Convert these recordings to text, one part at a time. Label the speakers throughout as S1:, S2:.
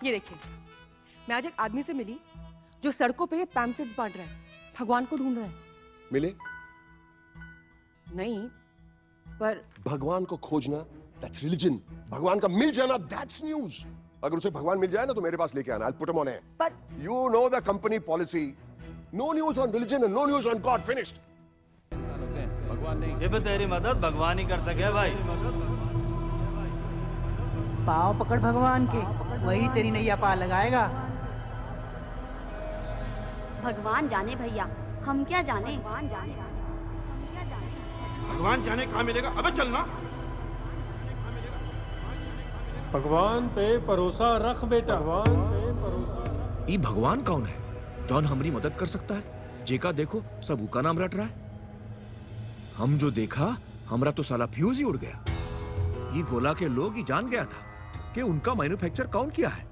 S1: ये देखिए, मैं आज एक आदमी से मिली जो सड़कों पे पैम्फलेट्स बांट रहा है, भगवान को ढूंढ रहा है।
S2: मिले?
S1: नहीं, पर
S2: भगवान को खोजना that's religion. भगवान का मिल जाना that's news. अगर उसे भगवान मिल जाए ना तो मेरे पास लेके आना, I'll put him on air.
S1: पर
S2: You know the company policy. No news on religion and no news on God. Finished.
S3: भगवान नहीं।
S4: ये भी तेरी मदद भगवान ही कर सके भाई।
S5: पाव पकड़ भगवान के, वही तेरी नैया पार लगाएगा।
S6: भगवान जाने भैया, हम क्या जाने।
S3: भगवान जाने कहाँ मिलेगा? अबे चलना।
S7: भगवान पे भरोसा रख बेटा, भगवान पे भरोसा।
S8: ये भगवान कौन है? जौन हमारी मदद कर सकता है? जेका देखो सब उका नाम रट रहा है। हम जो देखा हमरा तो साला फ्यूज ही उड़ गया। ये गोला के लोग ही जान गया था कि उनका मैन्युफैक्चर कौन किया है।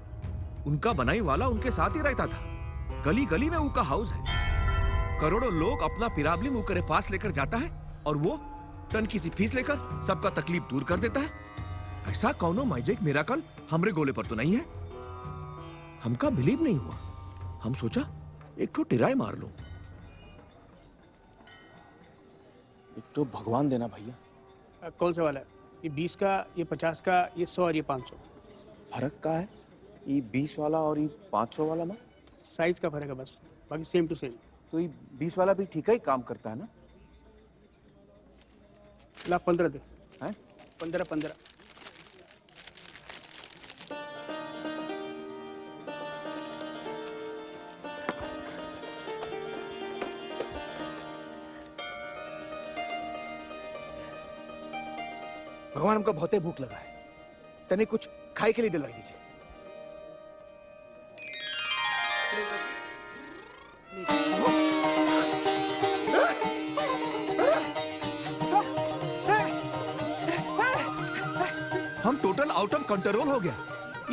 S8: उनका बनाई वाला उनके साथ ही रहता था। गली गली में उनका हाउस है। करोड़ों लोग अपना पिराबली उकरे पास लेकर जाता है और वो तन की सी फीस लेकर सबका तकलीफ दूर कर देता है। ऐसा कौनो मैजिक मिराकल हमरे गोले पर तो नहीं है। हमका बिलीव नहीं हुआ। हम सोचा एक तो टिराई मार लो।
S7: एक तो भगवान देना भैया।
S9: कौन सा वाला है? ये 20 का, ये 50 का, ये 100 और ये 500।
S7: फर्क का है ये 20 वाला और ये 500 वाला ना?
S9: साइज का फर्क है बस, बाकी सेम टू सेम।
S7: तो ये 20 वाला भी ठीक ही काम करता है ना?
S9: ला 15 दे।
S7: हैं?
S9: 15।
S7: भगवान हमको बहुत ही भूख लगा है, तने कुछ खाए के लिए दिलवाई दीजिए।
S8: हम टोटल आउट ऑफ कंट्रोल हो गया।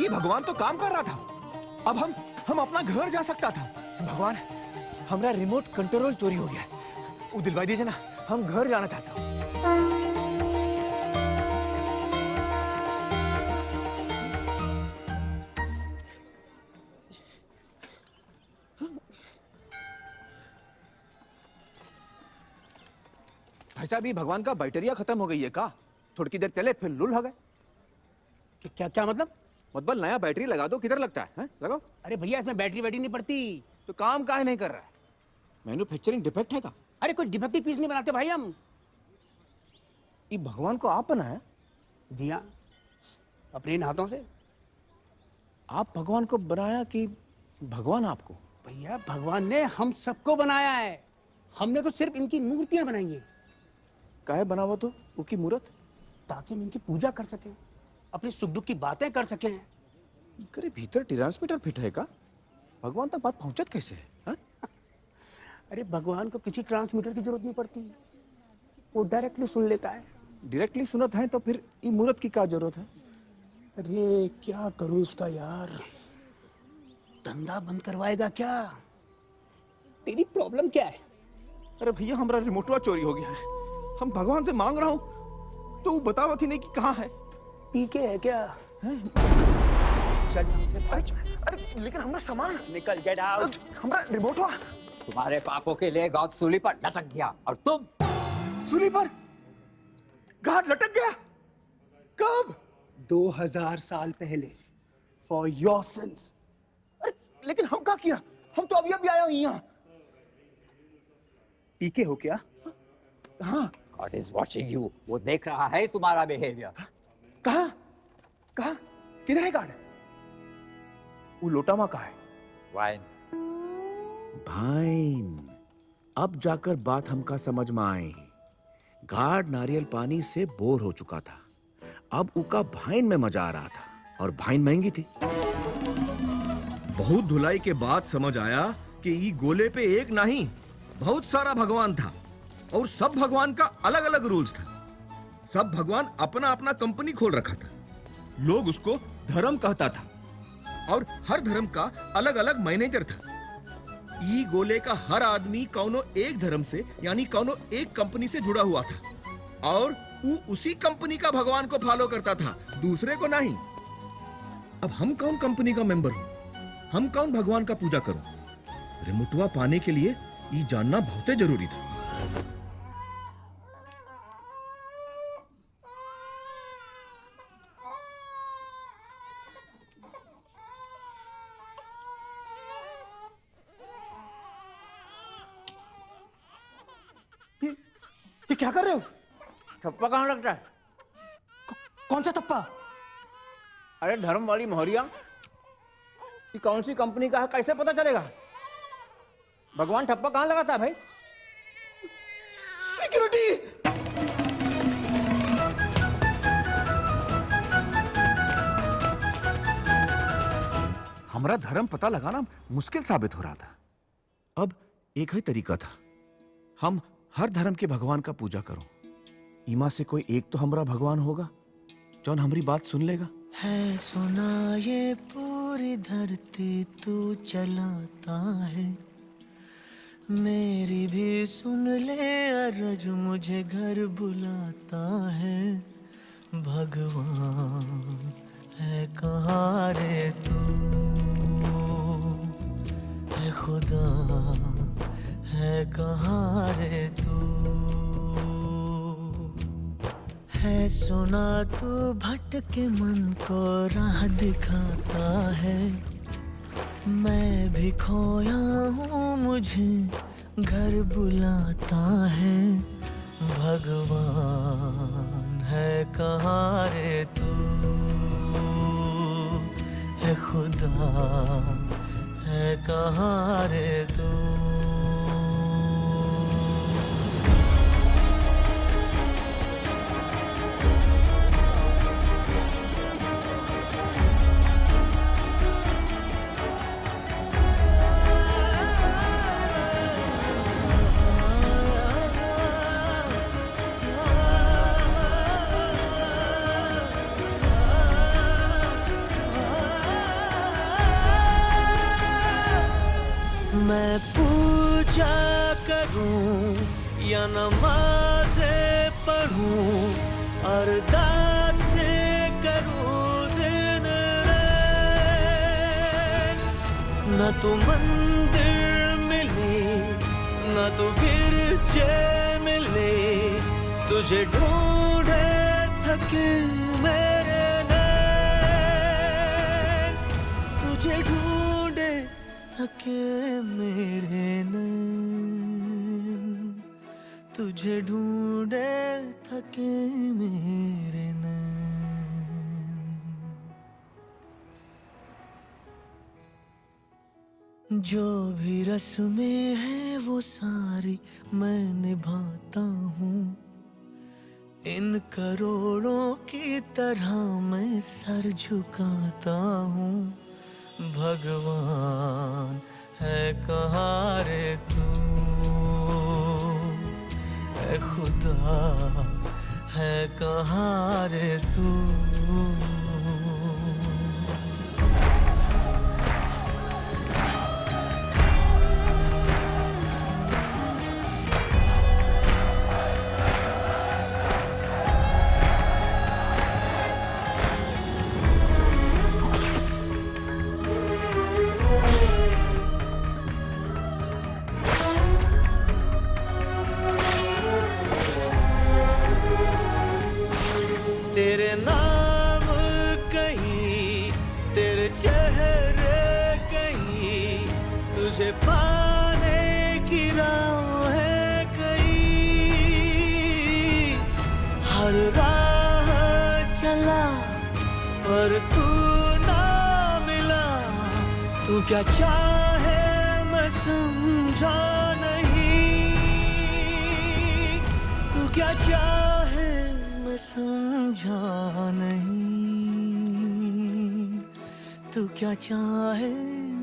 S8: ये भगवान तो काम कर रहा था। अब हम अपना घर जा सकता था।
S7: भगवान, हमारा रिमोट कंट्रोल चोरी हो गया। वो दिलवाई दीजिए ना, हम घर जाना चाहता हूँ। भाई साहब, ये भगवान का बैटरिया खत्म हो गई है का? थोड़ी देर चले फिर लुल हो गए।
S9: क्या मतलब?
S7: मतलब नया बैटरी लगा दो, किधर लगता है? लगाओ।
S9: अरे भैया, इसमें बैटरी नहीं पड़ती।
S7: तो काम काहे नहीं कर रहा है? मैन्युफैक्चरिंग डिफेक्ट है का?
S9: अरे कोई डिफेक्टिव पीस नहीं बनाते भाई हम।
S7: ये भगवान को आप बनाया?
S9: जी हाँ, अपने इन हाथों से।
S7: आप भगवान को बनाया कि भगवान आपको?
S9: भैया, भगवान ने हम सबको बनाया है। हमने तो सिर्फ इनकी मूर्तियां बनाई हैं।
S7: काहे बना हुआ तो उसकी मूर्त?
S9: ताकि हम इनकी पूजा कर सकें, अपने सुख दुख की बातें कर सकें।
S7: करे भीतर ट्रांसमीटर फिट है का? भगवान तक बात पहुंचत कैसे है? हा?
S9: अरे भगवान को किसी ट्रांसमीटर की जरूरत नहीं पड़ती, वो डायरेक्टली सुन लेता है।
S7: डायरेक्टली सुनत है तो फिर ये मूर्त की क्या जरूरत है?
S9: अरे क्या करूं इसका यार, धंधा बंद करवाएगा क्या? तेरी प्रॉब्लम क्या है?
S7: अरे भैया, हमारा रिमोटवा चोरी हो गया है। हम भगवान से मांग रहा हूँ तो वो बतावत ही नहीं कि कहाँ है।
S9: पीके है क्या?
S7: अरे लेकिन हमारा सामान
S4: निकल गेट आउट।
S7: हमारा रिमोटवा
S4: तुम्हारे पापों के लिए गॉड सूली पर लटक गया और तुम
S7: सूली पर गार्ड लटक गया। कब?
S5: 2000 साल पहले। For your sins.
S7: अरे लेकिन हम क्या किया? हम तो अभी आया हूँ यहाँ।
S5: पीके हो क्या?
S7: हाँ।
S4: God is watching you. वो देख रहा है तुम्हारा बिहेवियर।
S7: कहाँ? कहाँ? किधर है गार्ड? वो लोटामा कहाँ है?
S4: वाइन।
S8: भाइन, अब जाकर बात हमका समझ में आई। गार्ड नारियल पानी से बोर हो चुका था। अब उका भाइन में मजा आ रहा था और भाइन महंगी थी। बहुत धुलाई के बाद समझ आया कि ये गोले पे एक नहीं बहुत सारा भगवान था और सब भगवान का अलग अलग रूल्स था। सब भगवान अपना अपना कंपनी खोल रखा था। लोग उसको धर्म कहता था और हर धर्म का अलग अलग मैनेजर था। ई गोले का हर आदमी कौनो एक धर्म से यानी कौनो एक कंपनी से जुड़ा हुआ था और वो उसी कंपनी का भगवान को फॉलो करता था, दूसरे को नहीं। अब हम कौन कंपनी का मेंबर हूं? हम कौन भगवान का पूजा करूं? रिमोटवा पाने के लिए ये जानना बहुत जरूरी था।
S5: ये क्या कर रहे हो?
S4: ठप्पा कहाँ लगता है?
S5: कौन सा थप्पा?
S4: अरे धर्म वाली मोहरिया, ये कौन सी कंपनी का है कैसे पता चलेगा? भगवान ठप्पा कहाँ लगाता है भाई?
S5: सिक्योरिटी!
S8: हमारा धर्म पता लगाना मुश्किल साबित हो रहा था। अब एक ही तरीका था, हम हर धर्म के भगवान का पूजा करो। इमा से कोई एक तो हमारा भगवान होगा जौन हमारी बात सुन लेगा।
S5: है सुना ये पूरी धरती तू चलाता है, मेरी भी सुन ले अरज मुझे घर बुलाता है। भगवान है कहाँ रे तू, है खुदा है कहाँ रे तू। है सुना तू भटके मन को राह दिखाता है, मैं भी खोया हूँ मुझे घर बुलाता है। भगवान है कहाँ रे तू, है खुदा है कहाँ रे तू। मैं पूजा करूं या नमाज़े पढ़ूं, अरदास करूं दिन रात, न तो मंदिर मिले न तो गिरजे मिले, तुझे ढूंढे थके मेरे नैन, तुझे ढूंढे थके मेरे नैन, तुझे ढूंढे थके मेरे नैन। जो भी रस्में हैं वो सारी मैं निभाता हूँ, इन करोड़ों की तरह मैं सर झुकाता हूँ। भगवान है कहाँ रे तू, है खुदा है कहाँ रे तू। तेरे नाम कहीं, तेरे चेहरे कहीं, तुझे पाने की राह है कहीं। हर राह चला पर तू ना मिला, तू क्या चाहे मैं समझा नहीं, तू क्या चाहे मैं समझा नहीं, तू क्या चाहे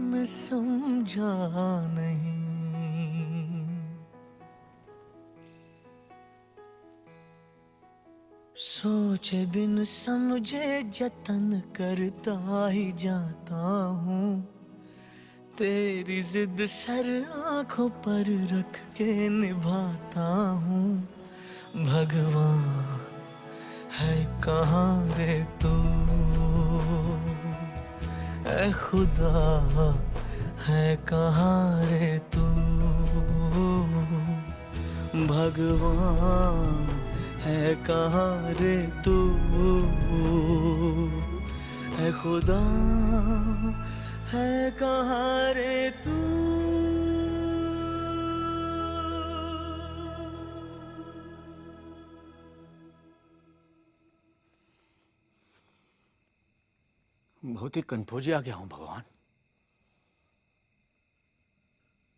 S5: मैं समझा नहीं। सोचे बिन समझे जतन करता ही जाता हूँ, तेरी जिद सर आंखों पर रख के निभाता हूँ। भगवान है कहाँ रे तू, ऐ खुदा है कहाँ रे तू, भगवान है कहाँ रे तू, ऐ खुदा है कहाँ रे तू।
S7: बहुत ही कंफ्यूज आ गया हूं भगवान।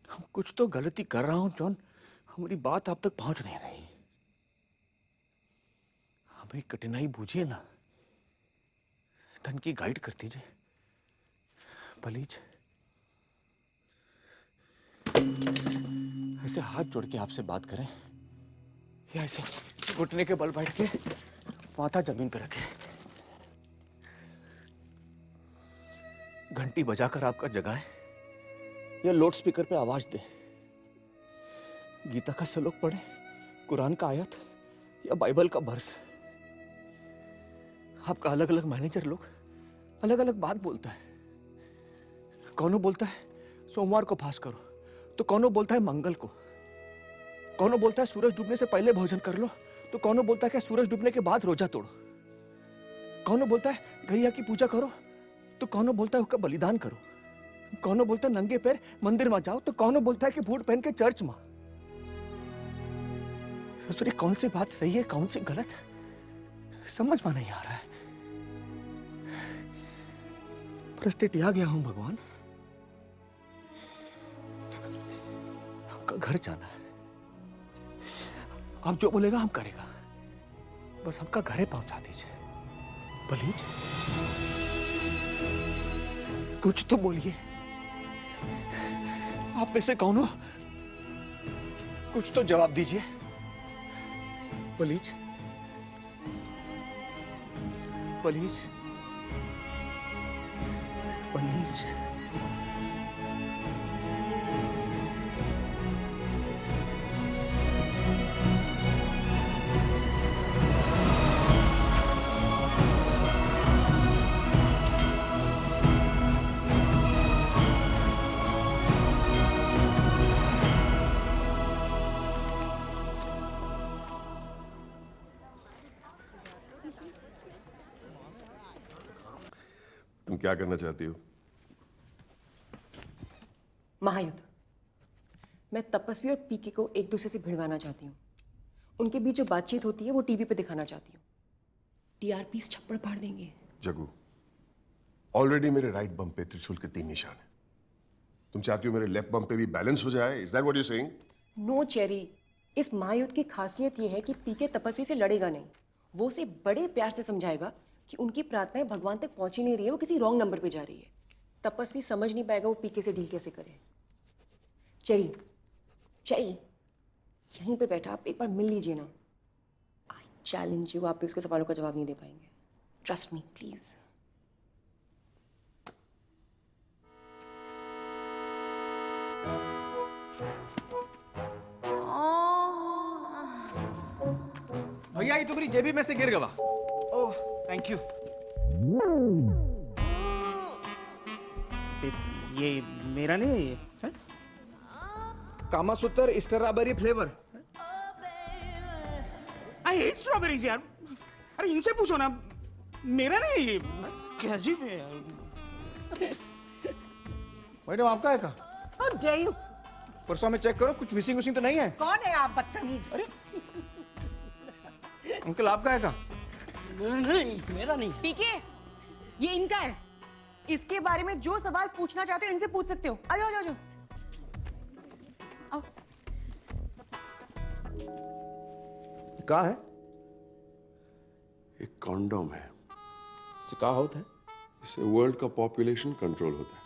S7: हम कुछ तो गलती कर रहा हूं जॉन, हमारी बात आप तक पहुंच नहीं रही। हमें कठिनाई बूझिए ना, धन की गाइड कर दीजिए प्लीज। ऐसे हाथ जोड़ के आपसे बात करें या ऐसे घुटने के बल बैठ के माथा जमीन पे रखें। घंटी बजाकर आपका जगाएं या लाउड स्पीकर पे आवाज दे, गीता का श्लोक पढ़े, कुरान का आयत या बाइबल का वर्स। आपका अलग अलग मैनेजर लोग अलग अलग बात बोलता है। कौनो बोलता है सोमवार को फास्ट करो, तो कौनो बोलता है मंगल को, कौनो बोलता है सूरज डूबने से पहले भोजन कर लो, तो कौनो बोलता है कि सूरज डूबने के बाद रोजा तोड़ो, कौनो बोलता है गैया की पूजा करो, तो कौनो बोलता है उसका बलिदान करो, कौनो बोलता है नंगे पैर मंदिर में जाओ, तो कौनो बोलता है कि बूट पहन के चर्च में। ससुरी कौन सी बात सही है कौन सी गलत है समझ में नहीं आ रहा है। फ्रस्ट्रेट आ गया हूं भगवान। हमका घर जाना है, आप जो बोलेगा हम करेगा, बस हमका घरे पहुंचा दीजिए प्लीज। कुछ तो बोलिए, आप में से कौन हो, कुछ तो जवाब दीजिए प्लीज प्लीज प्लीज।
S2: तुम क्या करना चाहती हो?
S1: महायुद्ध। मैं तपस्वी और पीके को एक दूसरे से भिड़वाना चाहती हूँ। उनके बीच जो बातचीत होती है वो टीवी पे दिखाना चाहती हूँ। टीआरपीस छप्पड़ फाड़ देंगे।
S2: जगू, ऑलरेडी मेरे राइट बम पे त्रिशूल के 3 निशान है। तुम चाहती हो मेरे लेफ्ट बम पे भी बैलेंस हो जाए? Is that what you saying?
S1: No cherry, इस महायुद्ध की खासियत ये है कि पीके तपस्वी से लड़ेगा नहीं, वो उसे बड़े प्यार से समझाएगा कि उनकी प्रार्थनाएं भगवान तक पहुंच ही नहीं रही है, वो किसी रॉन्ग नंबर पे जा रही है। तपस्वी समझ नहीं पाएगा वो पीके से डील कैसे करे। चेरी, चेरी, यहीं पे बैठा आप एक बार मिल लीजिए ना। आई चैलेंज यू, आप भी उसके सवालों का जवाब नहीं दे पाएंगे। Trust me please.
S4: भैया ये तुम्हारी जेबी में से गिर गया।
S7: Oh thank you. ये मेरा नहीं है, ये है? Kamasutra strawberry flavour. I hate strawberries यार। अरे इनसे पूछो ना, मेरा नहीं है ये। क्या अजीब है यार। मैडम आपका है का?
S10: How dare you?
S7: परसों में चेक करो, कुछ मिसिंग उसिंग तो नहीं है?
S10: कौन है आप बदतमीज?
S7: अंकल आपका है का?
S10: नहीं, मेरा नहीं।
S1: पीके, ये इनका है। इसके बारे में जो सवाल पूछना चाहते हो इनसे पूछ सकते हो। आ जाओ, आ जाओ, आओ।
S7: कहाँ है?
S2: एक कॉन्डोम है।
S7: इससे कहाँ होता है?
S2: इससे वर्ल्ड का पॉपुलेशन कंट्रोल होता है।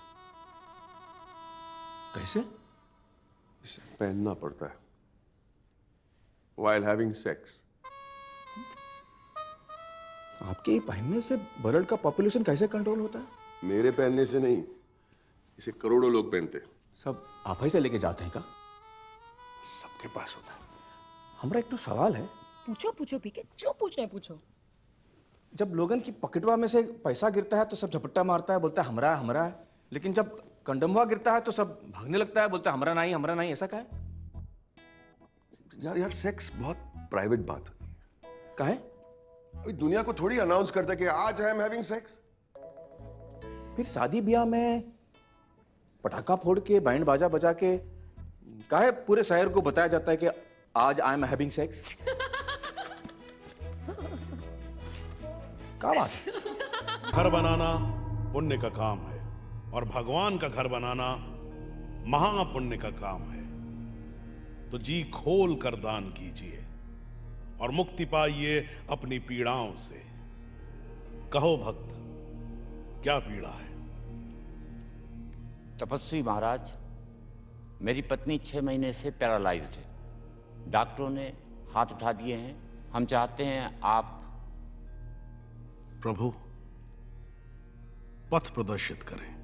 S7: कैसे?
S2: इसे पहनना पड़ता है while having sex।
S7: आपके पहनने से वर्ल्ड का पॉपुलेशन कैसे कंट्रोल होता है?
S2: मेरे पहनने से नहीं, इसे करोड़ों लोग पहनते हैं।
S7: सब आप ही से लेके जाते हैं का?
S2: सबके पास होता है।
S7: हमारा एक तो सवाल है।
S1: पूछो पूछो पीके, जो पूछना है पूछो।
S4: जब लोगन की पॉकेटवा में से पैसा गिरता है तो सब झपट्टा मारता है, बोलता है हमरा है। लेकिन जब कंडमवा गिरता है तो सब भागने लगता है, बोलता है हमरा नहीं। ऐसा का है?
S2: यार सेक्स बहुत प्राइवेट बात होती है।
S4: का है?
S2: अभी दुनिया को थोड़ी अनाउंस करता है कि आज आई एम हैविंग सेक्स।
S4: फिर शादी ब्याह में पटाखा फोड़ के बैंड बाजा बजा के काहे पूरे शहर को बताया जाता है कि आज आई एम हैविंग सेक्स? क्या बात है?
S11: घर बनाना पुण्य का काम है और भगवान का घर बनाना महापुण्य का काम है। तो जी खोल कर दान कीजिए और मुक्ति पाइए अपनी पीड़ाओं से। कहो भक्त, क्या पीड़ा है?
S12: तपस्वी महाराज, मेरी पत्नी 6 महीने से पैरालाइज्ड है। डॉक्टरों ने हाथ उठा दिए हैं। हम चाहते हैं आप
S11: प्रभु पथ प्रदर्शित करें।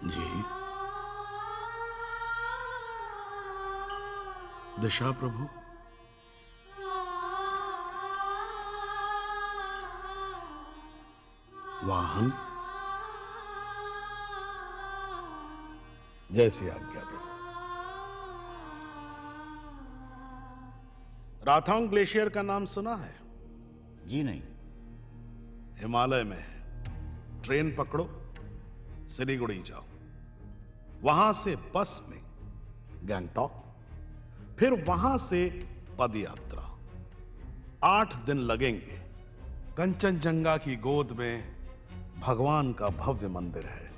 S11: जी, दिशा प्रभु। वाहन, जैसी आज्ञा प्रभु। राथांग ग्लेशियर का नाम सुना है?
S12: जी नहीं।
S11: हिमालय में है। ट्रेन पकड़ो, सिलीगुड़ी जाओ, वहां से बस में गैंगटॉक, फिर वहां से पद यात्रा। 8 दिन लगेंगे। कंचनजंगा की गोद में भगवान का भव्य मंदिर है।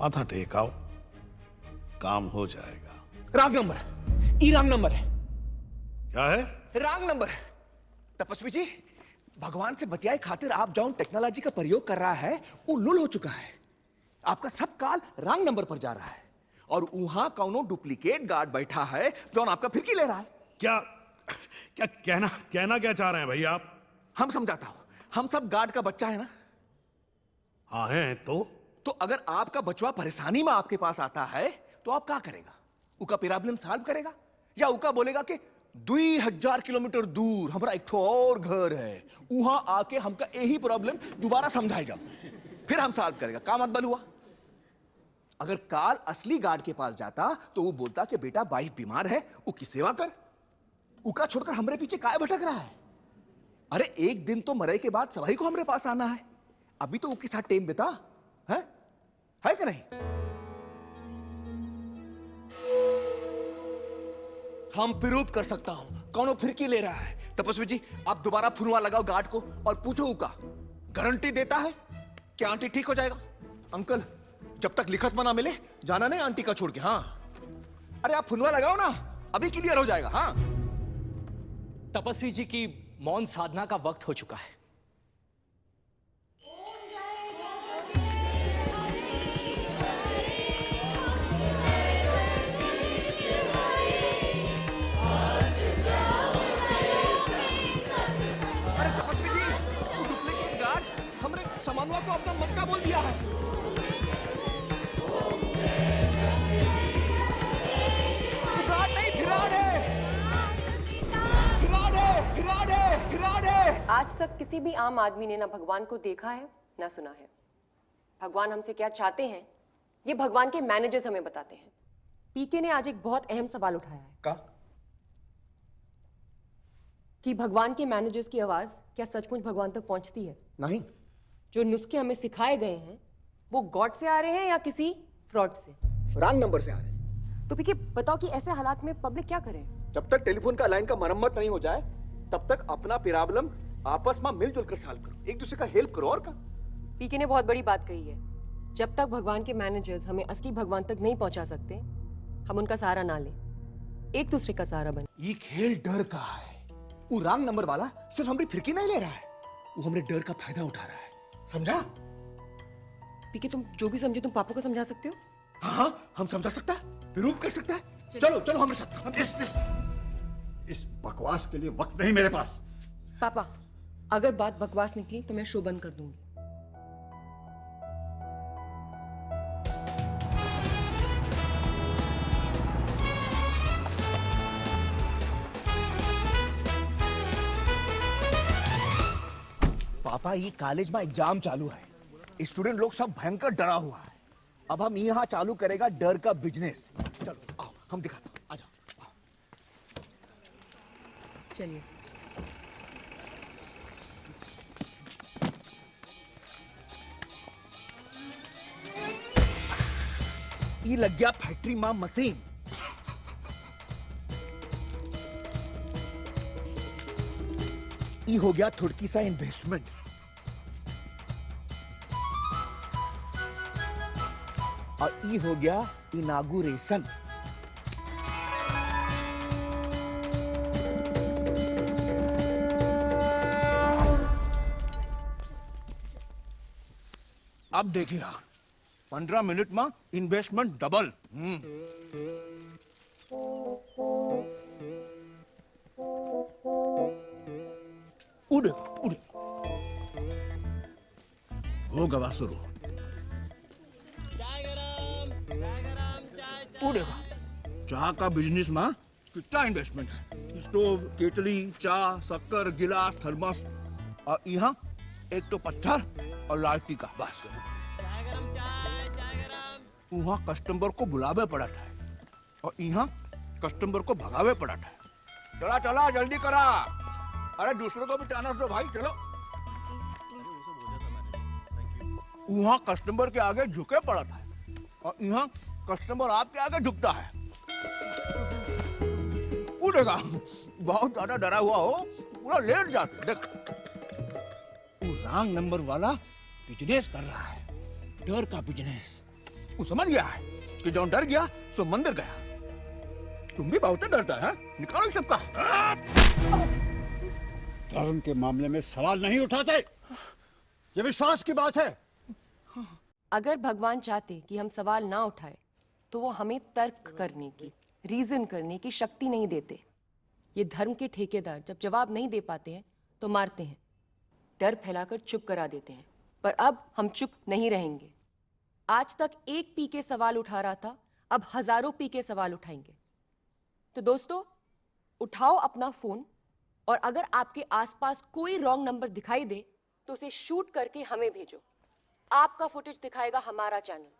S11: माथा टेकाओ, काम हो जाएगा।
S7: रॉन्ग नंबर, ई रॉन्ग नंबर है।
S11: क्या है?
S7: Wrong number. तपस्वी जी, भगवान से बतियाए खातिर आप जौन टेक्नोलॉजी का प्रयोग कर रहा है वो लुल हो चुका है। आपका सब काल रॉन्ग नंबर पर जा रहा है और वहां कौनो डुप्लीकेट गार्ड बैठा है जौन आपका फिरकी ले रहा है।
S11: क्या क्या कहना क्या चाह रहे हैं भैया आप?
S7: हम समझाता हूं, हम सब गार्ड का बच्चा है ना।
S11: हाँ है तो
S7: अगर आपका बचवा परेशानी में आपके पास आता है तो आप क्या करेगा? उका प्रॉब्लम सॉल्व करेगा या उका बोलेगा कि 2000 किलोमीटर दूर हमारा एक ठो और घर है, वहां आके हमका यही प्रॉब्लम दोबारा समझाए जाओ, फिर हम सॉल्व करेगा? का मत हुआ? अगर काल असली गार्ड के पास जाता तो वो बोलता कि बेटा वाइफ बीमार है, उसकी सेवा कर। उका छोड़कर हमरे पीछे काय भटक रहा है? अरे एक दिन तो मरे के बाद सभी को हमरे पास आना है। अभी तो उसके साथ टाइम बिता है कि नहीं? हम प्रूव कर सकता हूं कौन फिरकी ले रहा है। तपस्वी जी, आप दोबारा फुनवा लगाओ गार्ड को और पूछो उका गारंटी देता है कि आंटी ठीक हो जाएगा। अंकल, जब तक लिखत मना मिले जाना नहीं आंटी का छोड़ के। हाँ, अरे आप फुनवा लगाओ ना, अभी क्लियर हो जाएगा। हाँ,
S13: तपस्वी जी की मौन साधना का वक्त हो चुका है।
S7: अरे तपस्वी जी, वो डुप्लीकेट गार्ड हमरे सामानवा को अपना मक्का बोल दिया है। गार्ड नहीं, फिराड है।
S1: आज तक किसी भी आम आदमी ने ना भगवान को देखा है ना सुना है। भगवान हमसे क्या चाहते हैं ये भगवान के मैनेजर्स हमें बताते हैं। पीके ने आज एक बहुत अहम सवाल उठाया है।
S7: का?
S1: कि भगवान के मैनेजर्स की आवाज क्या सचमुच भगवान तक पहुंचती है?
S7: नहीं।
S1: जो नुस्खे हमें सिखाए गए हैं वो गॉड से आ रहे हैं या किसी फ्रॉड से?
S7: रॉन्ग नंबर से आ रहे हैं।
S1: तो पीके बताओ कि ऐसे हालात में पब्लिक क्या करे?
S7: जब तक टेलीफोन का लाइन का मरम्मत नहीं हो जाए तब तक अपना प्रॉब्लम आपस में मिलजुल कर सॉल्व करो, एक दूसरे का हेल्प करो। और का?
S1: पीके ने बहुत बड़ी बात कही है। जब तक भगवान के मैनेजर्स हमें असली भगवान तक नहीं पहुंचा सकते, हम उनका सहारा ना लें, एक दूसरे का सहारा बने।
S7: ये खेल डर का है। वो रॉन्ग नंबर वाला सिर्फ हमारी फिरकी नहीं ले रहा है, वो हमारे डर का फायदा उठा रहा है। समझा?
S1: पीके, तुम जो भी समझे तुम पापा को समझा सकते हो।
S7: हाँ, हम समझा सकता है, प्रूव कर सकता है। चलो चलो हमारे साथ।
S14: इस बकवास के लिए वक्त नहीं मेरे पास।
S1: पापा, अगर बात बकवास निकली तो मैं शो बंद कर दूंगी।
S7: पापा ये कॉलेज में एग्जाम चालू है, स्टूडेंट लोग सब भयंकर डरा हुआ है। अब हम यहाँ चालू करेगा डर का बिजनेस। चलो आओ हम दिखाते हैं, आ जाओ।
S1: चलिए।
S7: ये लग गया फैक्ट्री में मशीन। ये हो गया थोड़की सा इन्वेस्टमेंट। और ये हो गया इनागुरेशन। अब देखिए 15 मिनट में इन्वेस्टमेंट डबल। उड़े उड़े हो गवा शुरू। उड़ेगा। चाह का बिजनेस में कितना इन्वेस्टमेंट है? स्टोव, केतली, चाय, शक्कर, गिलास, थर्मस और यहाँ एक तो पत्थर और लाठी का बस। वहाँ कस्टमर को बुलावे पड़ा था और यहाँ कस्टमर को भगावे पड़ा था। चला चला जल्दी करा। अरे दूसरों को भी चांस दो भाई, चलो। वहाँ कस्टमर के आगे झुके पड़ा था और यहाँ कस्टमर आपके आगे झुकता है। उड़ेगा। बहुत ज्यादा डरा हुआ हो पूरा लेट जाता। देख वो रॉन्ग नंबर वाला बिजनेस कर रहा है, डर का बिजनेस। वो समझ गया है कि जो डर गया सो मंदिर गया। तुम भी बहुत डरता है, निकालो सबका।
S14: धर्म के मामले में सवाल नहीं उठाते, ये विश्वास की बात है।
S1: अगर भगवान चाहते कि हम सवाल ना उठाए तो वो हमें तर्क करने की, रीजन करने की शक्ति नहीं देते। ये धर्म के ठेकेदार जब जवाब नहीं दे पाते हैं तो मारते हैं, डर फैलाकर चुप करा देते हैं। पर अब हम चुप नहीं रहेंगे। आज तक एक पी के सवाल उठा रहा था, अब हजारों पी के सवाल उठाएंगे। तो दोस्तों उठाओ अपना फोन और अगर आपके आसपास कोई रॉन्ग नंबर दिखाई दे तो उसे शूट करके हमें भेजो। आपका फुटेज दिखाएगा हमारा चैनल।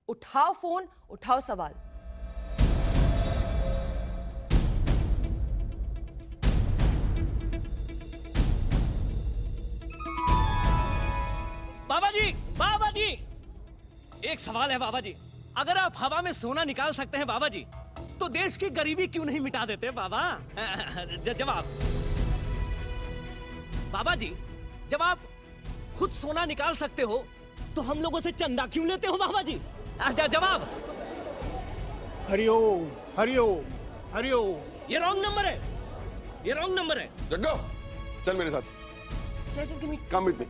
S1: उठाओ फोन, उठाओ सवाल।
S13: बाबा जी, बाबा जी, एक सवाल है बाबा जी। अगर आप हवा में सोना निकाल सकते हैं बाबा जी, तो देश की गरीबी क्यों नहीं मिटा देते बाबा? जवाब। बाबा जी, जब आप खुद सोना निकाल सकते हो तो हम लोगों से चंदा क्यों लेते हो बाबा जी? जवाब।
S14: हरिओम हरिओम हरिओम।
S13: ये रॉन्ग नंबर है, ये रॉन्ग नंबर है।
S2: जग्गो चल मेरे साथ।
S1: Just give me.
S2: Come with me.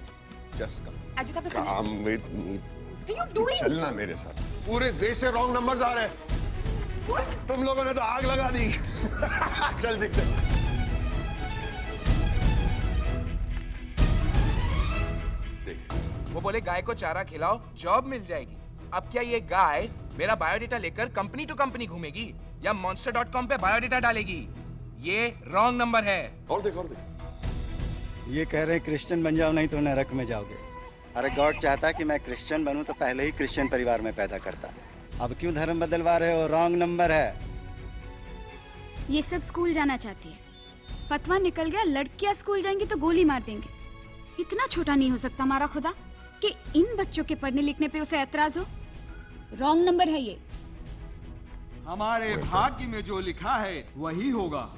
S2: Just come.
S1: I just have to finish.
S2: Come with me.
S1: What are you doing?
S2: चलना मेरे साथ। पूरे देश से रॉन्ग नंबर्स आ रहे हैं। तुम लोगों ने तो आग लगा दी। चल दिखते।
S15: वो बोले गाय को चारा खिलाओ, जॉब मिल जाएगी। अब क्या ये गाय मेरा बायोडेटा लेकर कंपनी टू कंपनी घूमेगी या monster.com पे बायोडेटा डालेगी? ये रॉन्ग नंबर है।
S2: और देख और देख।
S16: ये कह रहे हैं क्रिश्चियन बन जाओ नहीं तो नरक में जाओगे। अरे गॉड चाहता कि मैं क्रिश्चियन बनूं तो पहले ही क्रिश्चियन परिवार में पैदा करता। अब क्यों धर्म बदलवा रहे हो? रॉन्ग नंबर है।
S17: ये सब स्कूल जाना चाहती है, फतवा निकल गया लड़कियां स्कूल जाएंगी तो गोली मार देंगे। इतना छोटा नहीं हो सकता हमारा खुदा कि इन बच्चों के पढ़ने लिखने पे उसे एतराज हो। रॉन्ग नंबर है ये।
S3: हमारे भाग्य में जो लिखा है वही होगा।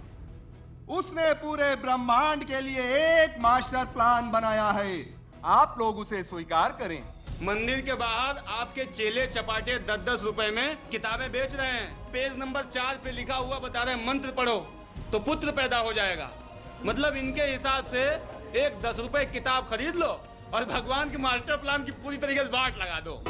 S3: उसने पूरे ब्रह्मांड के लिए एक मास्टर प्लान बनाया है। आप लोग उसे स्वीकार करें।
S18: मंदिर के बाहर आपके चेले चपाटे 10-10 रुपए में किताबें बेच रहे हैं। पेज नंबर 4 पे लिखा हुआ बता रहे हैं मंत्र पढ़ो तो पुत्र पैदा हो जाएगा। मतलब इनके हिसाब से एक 10 रुपए किताब खरीद लो और भगवान के मास्टर प्लान की पूरी तरीके से बाट लगा दो।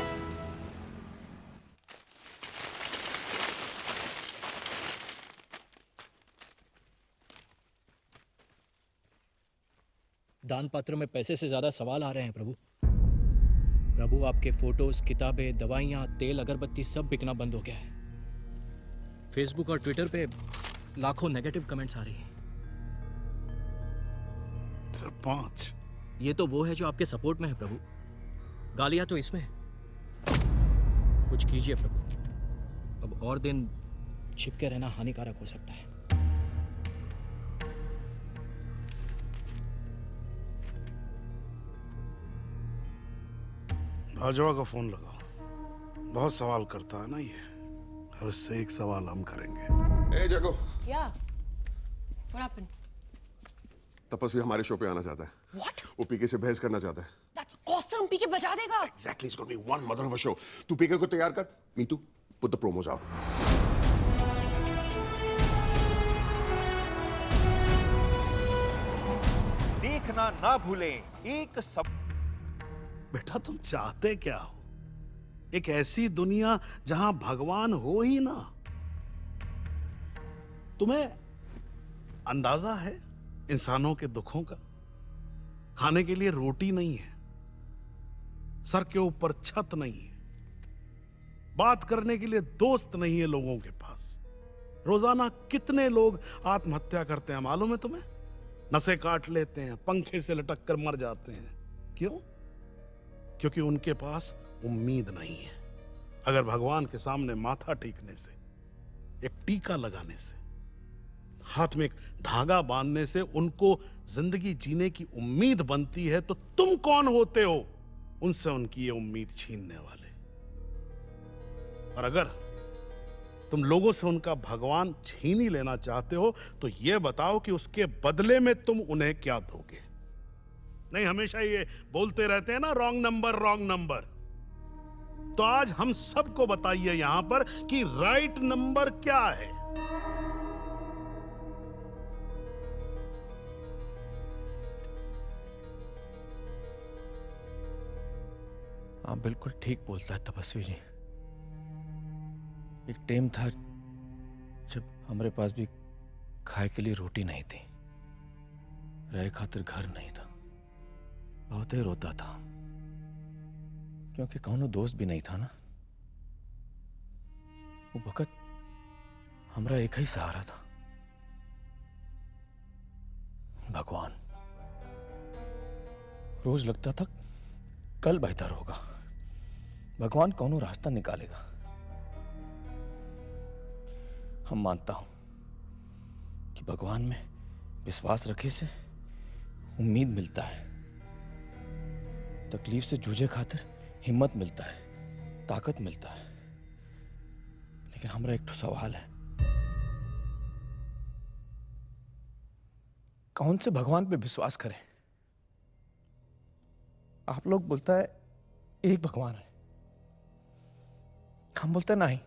S13: दान पात्र में पैसे से ज्यादा सवाल आ रहे हैं प्रभु। प्रभु आपके फोटोज, किताबें, दवाइयाँ, तेल, अगरबत्ती सब बिकना बंद हो गया है। फेसबुक और ट्विटर पे लाखों नेगेटिव कमेंट्स आ रही हैं।
S14: सरपंच,
S13: ये तो वो है जो आपके सपोर्ट में है प्रभु। गालियां तो इसमें है। कुछ कीजिए प्रभु, अब और दिन छिपके रहना हानिकारक हो सकता है।
S11: भाजपा का फोन लगाओ, बहुत सवाल करता है ना ये, और इससे एक सवाल हम करेंगे।
S2: ए जगो,
S1: क्या? What happened?
S2: तपस्वी हमारे शो पे आना चाहता है।
S1: What?
S2: वो पीके से बहस करना चाहता है।
S1: That's awesome. पीके बजा देगा।
S2: Exactly, it's going to be one mother of a show. तू पीके को तैयार कर। Meetu, put the promos out.
S7: देखना ना भूलें एक सब।
S11: बेटा तुम चाहते क्या हो? एक ऐसी दुनिया जहां भगवान हो ही ना। तुम्हें अंदाजा है इंसानों के दुखों का? खाने के लिए रोटी नहीं है, सर के ऊपर छत नहीं है, बात करने के लिए दोस्त नहीं है लोगों के पास। रोजाना कितने लोग आत्महत्या करते हैं मालूम है तुम्हें? नसें काट लेते हैं, पंखे से लटक कर मर जाते हैं। क्यों? क्योंकि उनके पास उम्मीद नहीं है। अगर भगवान के सामने माथा टेकने से, एक टीका लगाने से, हाथ में एक धागा बांधने से उनको जिंदगी जीने की उम्मीद बनती है, तो तुम कौन होते हो उनसे उनकी ये उम्मीद छीनने वाले? और अगर तुम लोगों से उनका भगवान छीन ही लेना चाहते हो, तो यह बताओ कि उसके बदले में तुम उन्हें क्या दोगे? नहीं, हमेशा ये बोलते रहते हैं ना, रॉन्ग नंबर, रॉन्ग नंबर। तो आज हम सबको बताइए यहां पर कि राइट नंबर क्या है।
S7: आप बिल्कुल ठीक बोलता है तपस्वी जी। एक टाइम था जब हमारे पास भी खाए के लिए रोटी नहीं थी, रहे खातिर घर नहीं था। बहुत ही रोता था क्योंकि कौनो दोस्त भी नहीं था ना। वो वक्त हमारा एक ही सहारा था, भगवान। रोज लगता था कल बेहतर होगा, भगवान कौनो रास्ता निकालेगा। हम मानता हूं कि भगवान में विश्वास रखे से उम्मीद मिलता है, तकलीफ से जूझे खातिर हिम्मत मिलता है, ताकत मिलता है। लेकिन हमारा एक तो सवाल है, कौन से भगवान पे विश्वास करें? आप लोग बोलता है एक भगवान है, हम बोलते नहीं,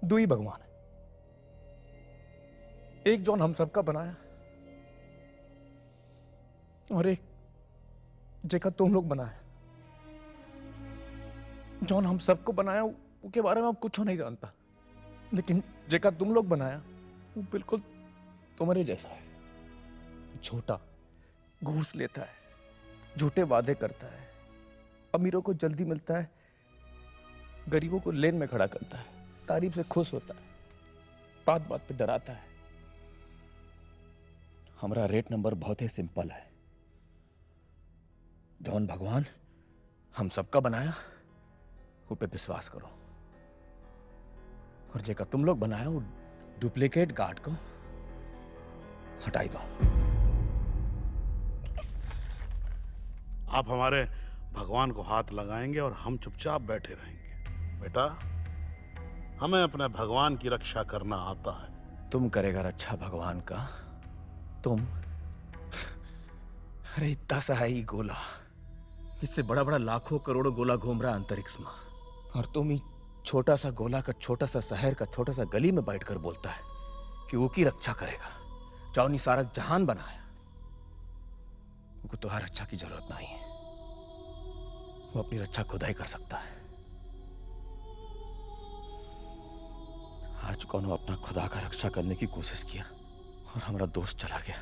S7: दो ही भगवान है। एक जौन हम सबका बनाया और एक जेका तुम लोग बनाया। जौन हम सबको बनाया उसके बारे में हम कुछ नहीं जानता, लेकिन जेका तुम लोग बनाया वो बिल्कुल तुम्हारे जैसा है। छोटा, घूस लेता है, झूठे वादे करता है, अमीरों को जल्दी मिलता है, गरीबों को लेन में खड़ा करता है, तारीफ से खुश होता है, बात बात पे डराता है। हमारा रेट नंबर बहुत ही सिंपल है। जौन भगवान हम सबका बनाया उस पे विश्वास करो, और जेका तुम लोग बनाया वो डुप्लीकेट गार्ड को हटाई दो।
S11: आप हमारे भगवान को हाथ लगाएंगे और हम चुपचाप बैठे रहेंगे। बेटा, हमें अपने भगवान की रक्षा करना आता है।
S7: तुम करेगा रक्षा भगवान का? तुम? अरे इतना सा है ही गोला, इससे बड़ा बड़ा लाखों करोड़ों गोला घूम रहा अंतरिक्ष में, और तुम ही छोटा सा गोला का छोटा सा शहर का छोटा सा गली में बैठकर बोलता है कि वो की रक्षा करेगा। जौन सारा जहान बनाया उनको तो हर रक्षा की जरूरत नहीं है, वो अपनी रक्षा खुद ही कर सकता है। आज कौनो अपना खुदा का रक्षा करने की कोशिश किया और हमारा दोस्त चला गया।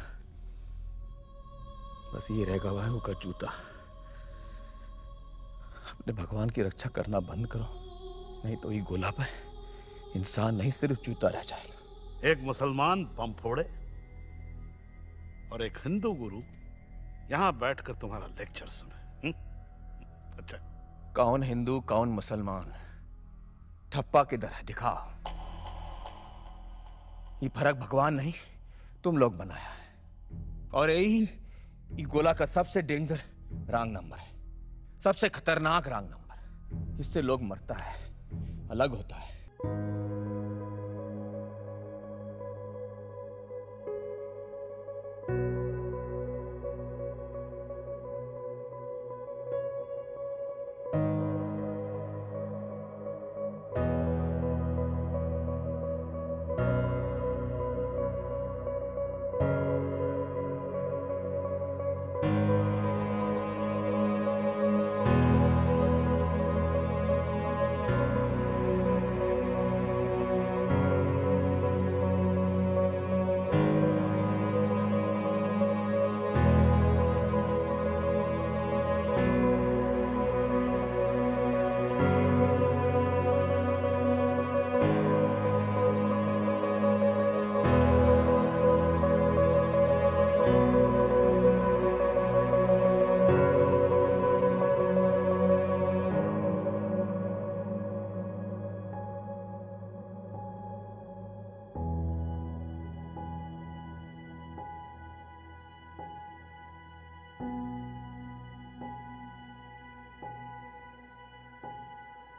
S7: बस ये रह गया है वो का जूता। अपने भगवान की रक्षा करना बंद करो, नहीं तो ये गोला पे इंसान नहीं सिर्फ जूता रह जाएगा।
S11: एक मुसलमान बम फोड़े और एक हिंदू गुरु यहां बैठकर तुम्हारा लेक्चर सुने। अच्छा,
S7: कौन हिंदू कौन मुसलमान, ठप्पा किधर है दिखाओ। ये फर्क भगवान नहीं तुम लोग बनाया है। और यही गोला का सबसे डेंजर रॉन्ग नंबर है, सबसे खतरनाक रॉन्ग नंबर। इससे लोग मरता है, अलग होता है।